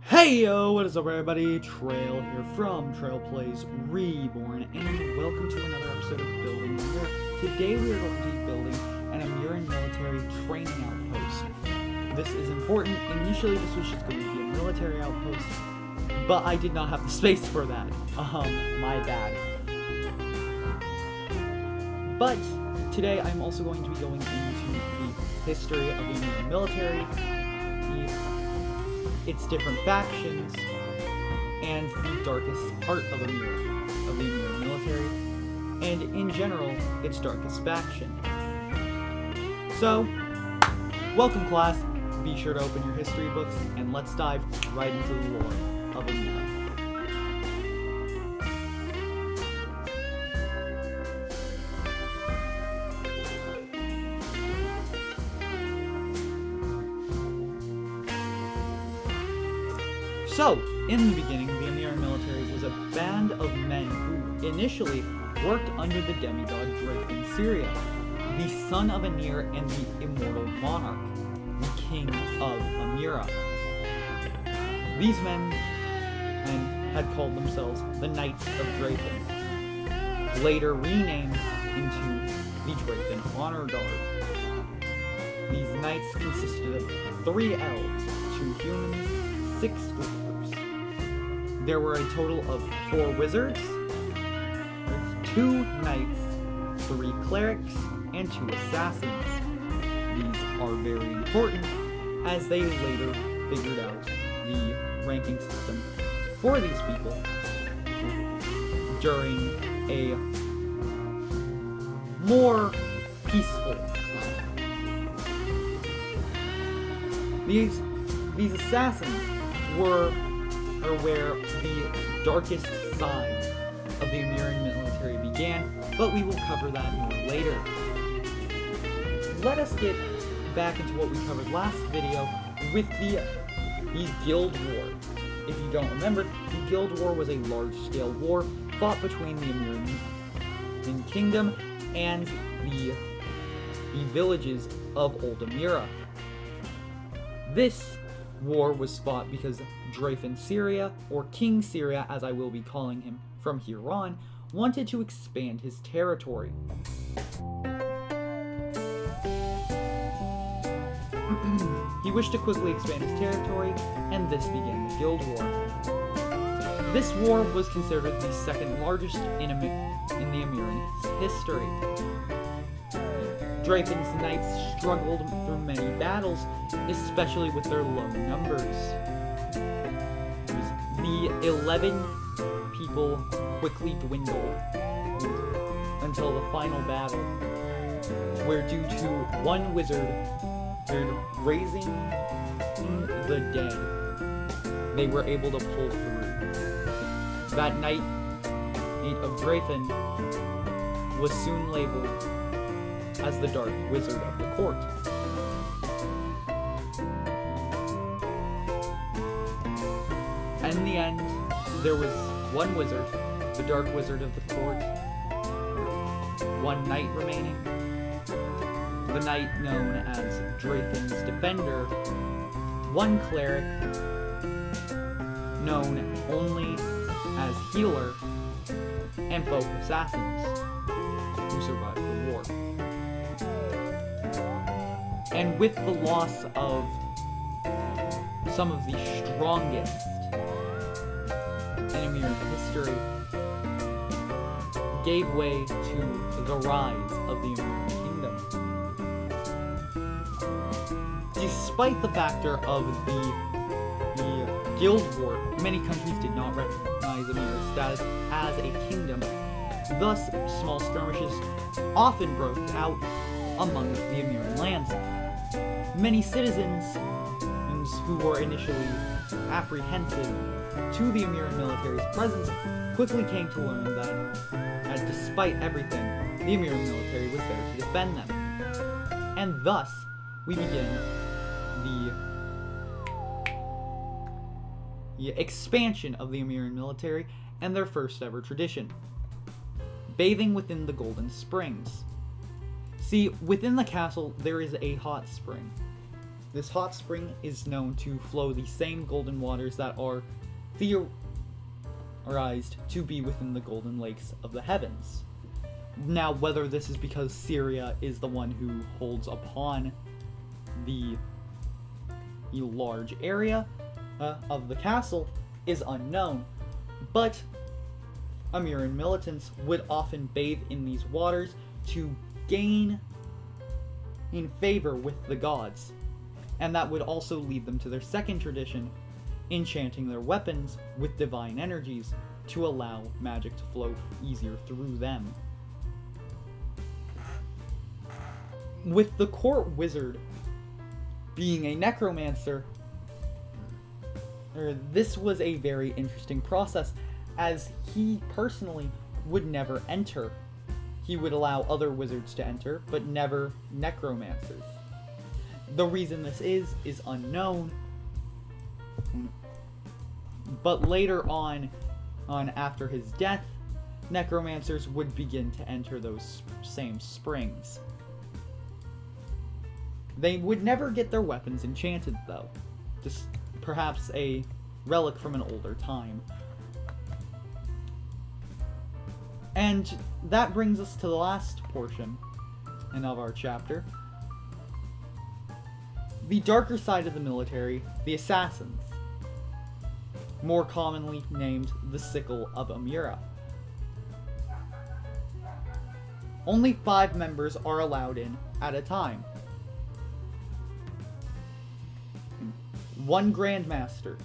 Hey yo, what is up everybody? Trail here from Trail Plays Reborn, and welcome to another episode of Building Amur. Today we are going to be building an Amuran military training outpost. This is important. Initially this was just going to be a military outpost, but I did not have the space for that. My bad. But today I'm also going to be going into the history of the Amuran military, its different factions, and the darkest part of the Amerua military, and in general, its darkest faction. So, welcome class, be sure to open your history books, and let's dive right into the lore of Amerua. So, in the beginning, the Amerua military was a band of men who initially worked under the demigod Drake in Syria, the son of Anir and the immortal monarch, the king of Amerua. These men had called themselves the Knights of Draken, later renamed into the Draken Honor Guard. These knights consisted of 3 elves, 2 humans, 6 dwarves. There were a total of 4 wizards, 2 knights, 3 clerics, and 2 assassins. These are very important, as they later figured out the ranking system for these people during a more peaceful time. These assassins were where the darkest side of the Amuran military began, but we will cover that more later. Let us get back into what we covered last video with the Guild War. If you don't remember, the Guild War was a large-scale war fought between the Amuran Kingdom and the villages of Old Amerua. This war was fought because Drafen Syria, or King Syria as I will be calling him from here on, wanted to expand his territory. He wished to quickly expand his territory, and this began the Guild War. This war was considered the second largest in the Amuran history. Drafen's knights struggled through many battles, especially with their low numbers. The 11 people quickly dwindled until the final battle, where due to one wizard raising the dead, they were able to pull through. That knight of Drafen was soon labeled as the Dark Wizard of the Court. In the end, there was one wizard, the Dark Wizard of the Court, one knight remaining, the knight known as Drafen's Defender, one cleric known only as Healer, and both assassins who survived the war. And with the loss of some of the strongest in Amuran history, gave way to the rise of the Amuran kingdom. Despite the factor of the Guild War, many countries did not recognize Amura's status as a kingdom. Thus, small skirmishes often broke out among the Amuran lands. Many citizens who were initially apprehensive to the Amuran military's presence quickly came to learn that despite everything, the Amuran military was there to defend them. And thus, we begin the expansion of the Amuran military and their first ever tradition, bathing within the Golden Springs. See, within the castle, there is a hot spring. This hot spring is known to flow the same golden waters that are theorized to be within the golden lakes of the heavens. Now, whether this is because Syria is the one who holds upon the large area of the castle is unknown, but Amerun militants would often bathe in these waters to gain in favor with the gods, and that would also lead them to their second tradition, enchanting their weapons with divine energies to allow magic to flow easier through them. With the court wizard being a necromancer, this was a very interesting process, as he personally would never enter. He would allow other wizards to enter, but never necromancers. The reason this is unknown, but later on after his death, necromancers would begin to enter those same springs. They would never get their weapons enchanted, though. Just perhaps a relic from an older time. And that brings us to the last portion of our chapter. The darker side of the military, the assassins. More commonly named the Sickle of Amerua. Only 5 members are allowed in at a time. 1 Grandmaster,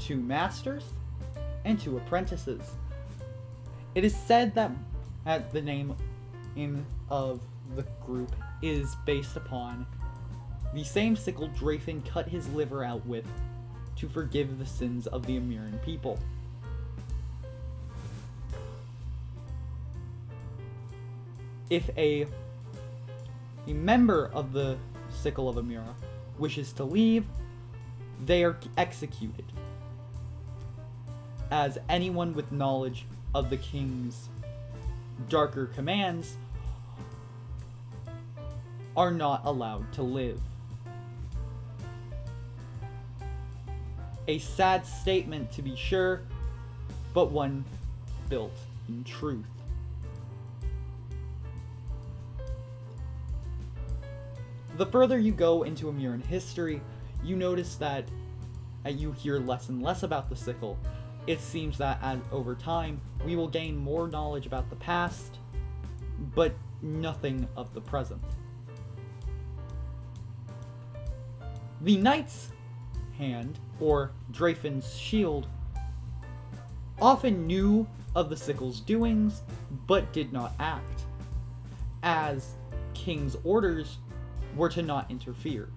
2 Masters, and 2 Apprentices. It is said that the name of the group is based upon the same sickle Drafin cut his liver out with to forgive the sins of the Amerun people. If a member of the Sickle of Amerua wishes to leave, they are executed, as anyone with knowledge of the king's darker commands are not allowed to live. A sad statement, to be sure, but one built in truth. The further you go into Amerun history, you notice that you hear less and less about the sickle. It seems that over time, we will gain more knowledge about the past, but nothing of the present. The Knight's Hand, or Drafin's shield, often knew of the sickle's doings, but did not act, as King's orders were to not interfere.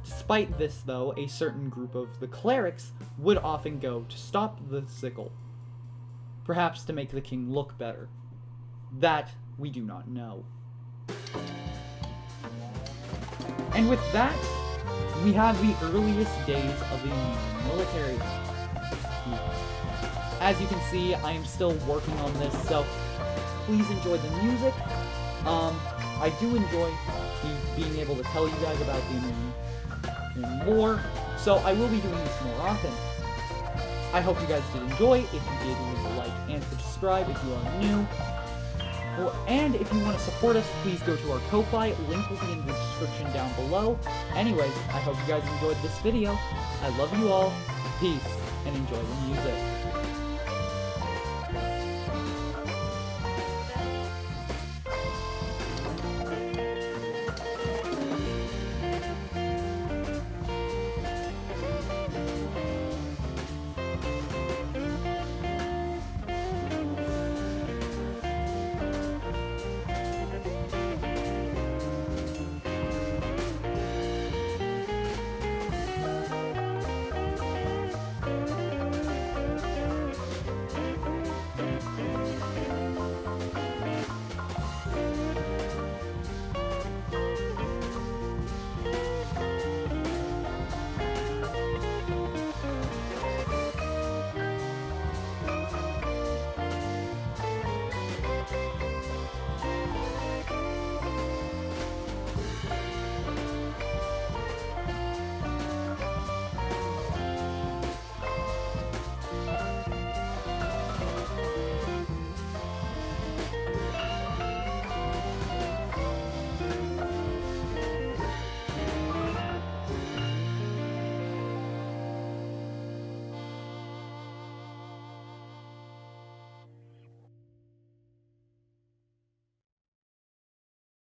Despite this, though, a certain group of the clerics would often go to stop the sickle, perhaps to make the king look better. That we do not know. And with that, we have the earliest days of the Amerun military. As you can see, I am still working on this, so please enjoy the music. I do enjoy being able to tell you guys about the Amerun more, so I will be doing this more often. I hope you guys did enjoy. If you did, leave a like and subscribe if you are new. And if you want to support us, please go to our Ko-Fi. Link will be in the description down below. Anyways, I hope you guys enjoyed this video. I love you all. Peace, and enjoy the music.